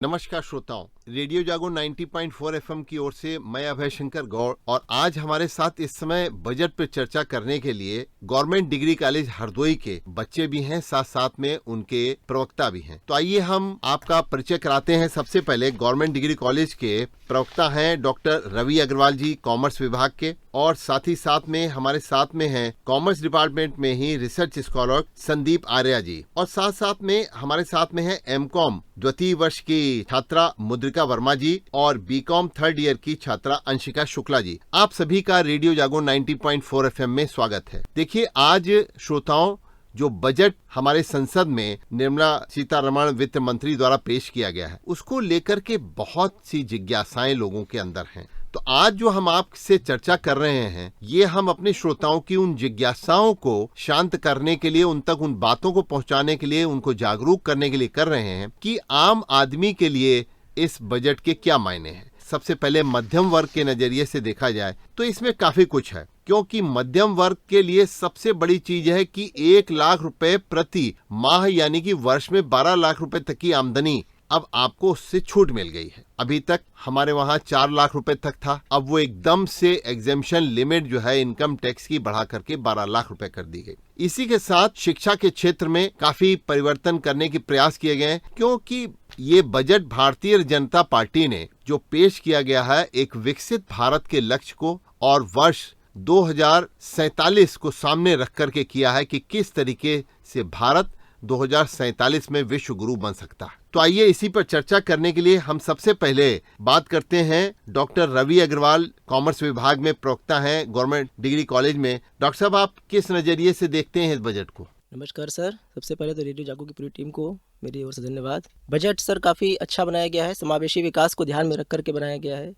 नमस्कार श्रोताओं, रेडियो जागो 90.4 एफएम की ओर से मैं अभय शंकर गौड़ और आज हमारे साथ इस समय बजट पर चर्चा करने के लिए गवर्नमेंट डिग्री कॉलेज हरदोई के बच्चे भी हैं, साथ साथ में उनके प्रवक्ता भी हैं। तो आइए हम आपका परिचय कराते हैं। सबसे पहले गवर्नमेंट डिग्री कॉलेज के प्रवक्ता हैं डॉक्टर रवि अग्रवाल जी, कॉमर्स विभाग के, और साथ ही साथ में हमारे साथ में हैं कॉमर्स डिपार्टमेंट में ही रिसर्च स्कॉलर संदीप आर्या जी, और साथ साथ में हमारे साथ में है एमकॉम द्वितीय वर्ष की छात्रा मुद्रिका वर्मा जी और बीकॉम थर्ड ईयर की छात्रा अंशिका शुक्ला जी। आप सभी का रेडियो जागो 90.4 एफएम में स्वागत है। देखिए, आज श्रोताओं, जो बजट हमारे संसद में निर्मला सीतारमण वित्त मंत्री द्वारा पेश किया गया है, उसको लेकर के बहुत सी जिज्ञासाएं लोगों के अंदर हैं। तो आज जो हम आपसे चर्चा कर रहे हैं, ये हम अपने श्रोताओं की उन जिज्ञासाओं को शांत करने के लिए, उन तक उन बातों को पहुंचाने के लिए, उनको जागरूक करने के लिए कर रहे हैं कि आम आदमी के लिए इस बजट के क्या मायने हैं। सबसे पहले मध्यम वर्ग के नजरिए से देखा जाए तो इसमें काफी कुछ है, क्योंकि मध्यम वर्ग के लिए सबसे बड़ी चीज है कि 1 लाख रुपए प्रति माह, यानी कि वर्ष में 12 लाख रुपए तक की आमदनी अब आपको उससे छूट मिल गई है। अभी तक हमारे वहाँ 4 लाख रुपए तक था, अब वो एकदम से एग्जेम्पशन लिमिट जो है इनकम टैक्स की बढ़ा करके 12 लाख रुपए कर दी गई। इसी के साथ शिक्षा के क्षेत्र में काफी परिवर्तन करने के प्रयास किए गए हैं, क्योंकि ये बजट भारतीय जनता पार्टी ने जो पेश किया गया है, एक विकसित भारत के लक्ष्य को और वर्ष 2047 को सामने रख करके किया है कि किस तरीके से भारत 2047 में विश्व गुरु बन सकता है। तो आइए इसी पर चर्चा करने के लिए हम सबसे पहले बात करते हैं डॉक्टर रवि अग्रवाल, कॉमर्स विभाग में प्रवक्ता हैं गवर्नमेंट डिग्री कॉलेज में। डॉक्टर साहब, आप किस नजरिए से देखते हैं इस बजट को? नमस्कार सर, सबसे पहले तो रेडियो जागो की पूरी टीम को मेरी ओर से धन्यवाद। बजट सर काफ़ी अच्छा बनाया गया है, समावेशी विकास को ध्यान में रख करके बनाया गया है।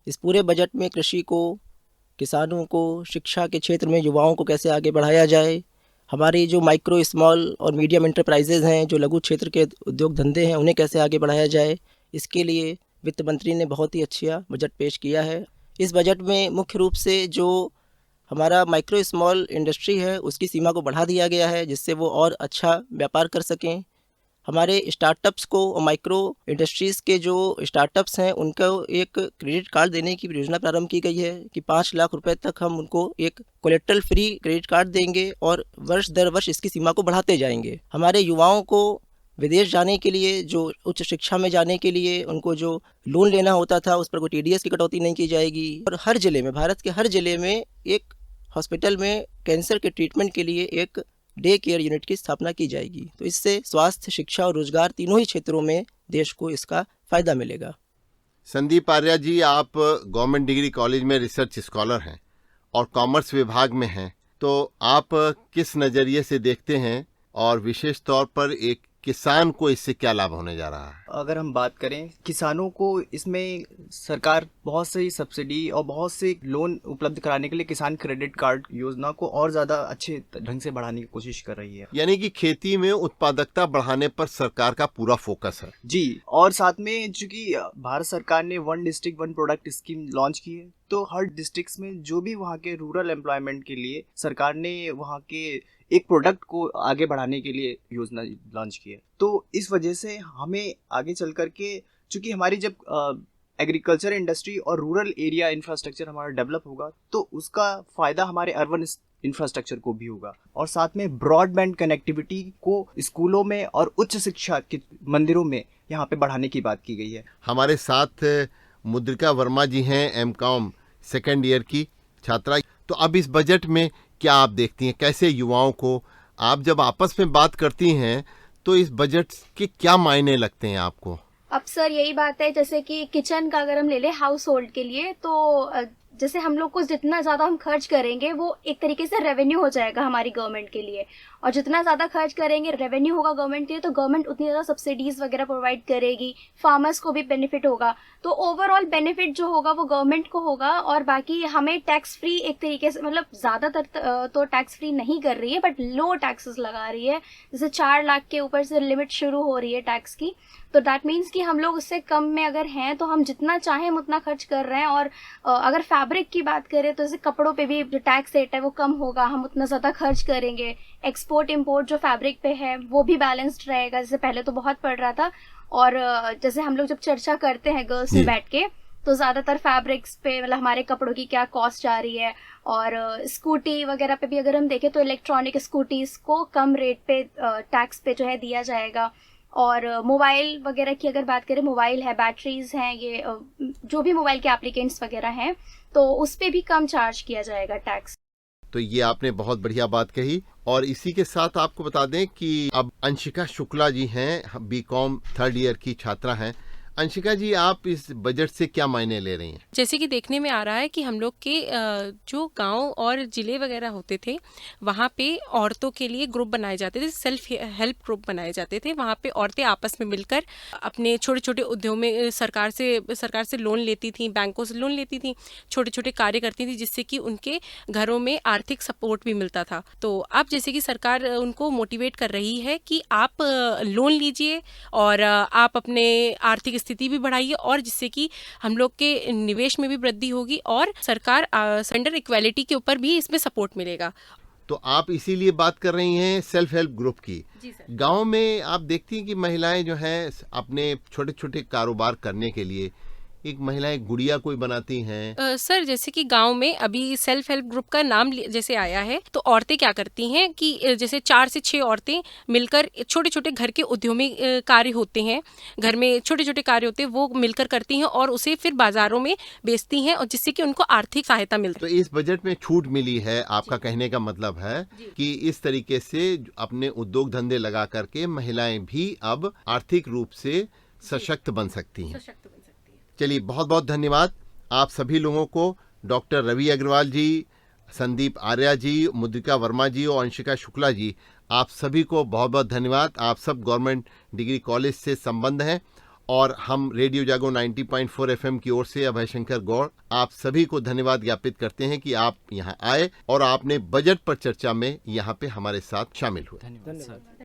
इस पूरे बजट में कृषि को, किसानों को, शिक्षा के क्षेत्र में युवाओं को कैसे आगे बढ़ाया जाए, हमारी जो माइक्रो, स्मॉल और मीडियम एंटरप्राइजेज हैं, जो लघु क्षेत्र के उद्योग धंधे हैं, उन्हें कैसे आगे बढ़ाया जाए, इसके लिए वित्त मंत्री ने बहुत ही अच्छा बजट पेश किया है। इस बजट में मुख्य रूप से जो हमारा माइक्रो स्मॉल इंडस्ट्री है, उसकी सीमा को बढ़ा दिया गया है, जिससे वो और अच्छा व्यापार कर सकें। हमारे स्टार्टअप्स को और माइक्रो इंडस्ट्रीज़ के जो स्टार्टअप्स हैं, उनको एक क्रेडिट कार्ड देने की योजना प्रारंभ की गई है कि 5 लाख रुपए तक हम उनको एक कोलेट्रल फ्री क्रेडिट कार्ड देंगे और वर्ष दर वर्ष इसकी सीमा को बढ़ाते जाएंगे। हमारे युवाओं को विदेश जाने के लिए, जो उच्च शिक्षा में जाने के लिए उनको जो लोन लेना होता था, उस पर कोई टीडीएस की कटौती नहीं की जाएगी। और हर जिले में, भारत के हर जिले में एक हॉस्पिटल में कैंसर के ट्रीटमेंट के लिए एक डे केयर यूनिट की स्थापना की जाएगी। तो इससे स्वास्थ्य, शिक्षा और रोजगार तीनों ही क्षेत्रों में देश को इसका फायदा मिलेगा। संदीप आर्या जी, आप गवर्नमेंट डिग्री कॉलेज में रिसर्च स्कॉलर हैं और कॉमर्स विभाग में हैं, तो आप किस नजरिए से देखते हैं और विशेष तौर पर एक किसान को इससे क्या लाभ होने जा रहा है? अगर हम बात करें किसानों को, इसमें सरकार बहुत सी सब्सिडी और बहुत से लोन उपलब्ध कराने के लिए किसान क्रेडिट कार्ड योजना को और ज्यादा अच्छे ढंग से बढ़ाने की कोशिश कर रही है। यानी कि खेती में उत्पादकता बढ़ाने पर सरकार का पूरा फोकस है जी। और साथ में चूंकि भारत सरकार ने 1 डिस्ट्रिक्ट 1 प्रोडक्ट स्कीम लॉन्च की है, तो हर डिस्ट्रिक्ट में जो भी वहाँ के रूरल एम्प्लॉयमेंट के लिए सरकार ने वहाँ के एक प्रोडक्ट को आगे बढ़ाने के लिए योजना लॉन्च की है। तो इस वजह से हमें आगे चल कर के, चूंकि हमारी जब एग्रीकल्चर इंडस्ट्री और रूरल एरिया इंफ्रास्ट्रक्चर हमारा डेवलप होगा, तो उसका फ़ायदा हमारे अर्बन इंफ्रास्ट्रक्चर को भी होगा। और साथ में ब्रॉडबैंड कनेक्टिविटी को स्कूलों में और उच्च शिक्षा के मंदिरों में यहाँ पे बढ़ाने की बात की गई है। हमारे साथ मुद्रिका वर्मा जी हैं, एमकॉम सेकेंड ईयर की छात्रा। तो अब इस बजट में क्या आप देखती हैं, कैसे युवाओं को, आप जब आपस में बात करती हैं तो इस बजट के क्या मायने लगते हैं आपको? अब सर यही बात है, जैसे कि किचन का अगर हम ले लें हाउस होल्ड के लिए, तो जैसे हम लोग को जितना ज़्यादा हम खर्च करेंगे वो एक तरीके से रेवेन्यू हो जाएगा हमारी गवर्नमेंट के लिए, और जितना ज़्यादा खर्च करेंगे रेवेन्यू होगा गवर्नमेंट के लिए, तो गवर्नमेंट उतनी ज़्यादा सब्सिडीज़ वगैरह प्रोवाइड करेगी, फार्मर्स को भी बेनिफिट होगा। तो ओवरऑल बेनिफिट जो होगा वो गवर्नमेंट को होगा, और बाकी हमें टैक्स फ्री एक तरीके से, मतलब ज़्यादातर तो टैक्स फ्री नहीं कर रही है, बट लो टैक्सेस लगा रही है। जैसे 4 लाख के ऊपर से लिमिट शुरू हो रही है टैक्स की, तो दैट मीन्स कि हम लोग उससे कम में अगर हैं तो हम जितना चाहें हम उतना खर्च कर रहे हैं। और अगर फैब्रिक की बात करें तो जैसे कपड़ों पे भी जो टैक्स रेट है वो कम होगा, हम उतना ज़्यादा खर्च करेंगे। एक्सपोर्ट इंपोर्ट जो फैब्रिक पे है वो भी बैलेंस्ड रहेगा, जैसे पहले तो बहुत पड़ रहा था। और जैसे हम लोग जब चर्चा करते हैं गर्ल्स में जी। बैठ के, तो ज़्यादातर फैब्रिक्स पे मतलब हमारे कपड़ों की क्या कॉस्ट आ रही है, और स्कूटी वगैरह पे भी अगर हम देखें तो इलेक्ट्रॉनिक स्कूटीज़ को कम रेट पे टैक्स पे जो है दिया जाएगा। और मोबाइल वगैरह की अगर बात करें, मोबाइल है, बैटरीज हैं, ये जो भी मोबाइल के एप्लीकेंट्स वगैरह हैं, तो उस पे भी कम चार्ज किया जाएगा टैक्स। तो ये आपने बहुत बढ़िया बात कही। और इसी के साथ आपको बता दें कि अब अंशिका शुक्ला जी हैं, बीकॉम 3rd ईयर की छात्रा हैं। अंशिका जी, आप इस बजट से क्या मायने ले रही हैं? जैसे कि देखने में आ रहा है कि हम लोग के जो गांव और जिले वगैरह होते थे, वहाँ पे औरतों के लिए ग्रुप बनाए जाते थे, सेल्फ हेल्प ग्रुप बनाए जाते थे। वहाँ पे औरतें आपस में मिलकर अपने छोटे छोटे उद्योग में सरकार से लोन लेती थी, बैंकों से लोन लेती थी, छोटे छोटे कार्य करती थी, जिससे कि उनके घरों में आर्थिक सपोर्ट भी मिलता था। तो अब जैसे कि सरकार उनको मोटिवेट कर रही है कि आप लोन लीजिए और आप अपने आर्थिक स्थिति भी बढ़ाइए, और जिससे कि हम लोग के निवेश में भी वृद्धि होगी और सरकार जेंडर इक्वालिटी के ऊपर भी इसमें सपोर्ट मिलेगा। तो आप इसीलिए बात कर रही हैं सेल्फ हेल्प ग्रुप की। जी सर। गांव में आप देखती हैं कि महिलाएं जो हैं अपने छोटे छोटे कारोबार करने के लिए एक महिलाएं गुड़िया कोई बनाती हैं। सर, जैसे कि गांव में अभी सेल्फ हेल्प ग्रुप का नाम जैसे आया है, तो औरतें क्या करती हैं कि जैसे 4 से 6 औरतें मिलकर छोटे छोटे घर के उद्यमी कार्य होते हैं, घर में छोटे छोटे कार्य होते हैं, वो मिलकर करती हैं और उसे फिर बाजारों में बेचती हैं, और जिससे कि उनको आर्थिक सहायता मिलती तो इस बजट में छूट मिली है, आपका कहने का मतलब है कि इस तरीके से अपने उद्योग धंधे लगा करके महिलाएं भी अब आर्थिक रूप से सशक्त बन सकती हैं। है। चलिए, बहुत बहुत धन्यवाद आप सभी लोगों को, डॉक्टर रवि अग्रवाल जी, संदीप आर्या जी, मुद्रिका वर्मा जी और अंशिका शुक्ला जी, आप सभी को बहुत बहुत धन्यवाद। आप सब गवर्नमेंट डिग्री कॉलेज से संबंध हैं और हम रेडियो जागो 90.4 FM की ओर से अभय शंकर गौड़ आप सभी को धन्यवाद ज्ञापित करते हैं कि आप यहाँ आए और आपने बजट पर चर्चा में यहाँ पे हमारे साथ शामिल हुए। धन्यवाद सर।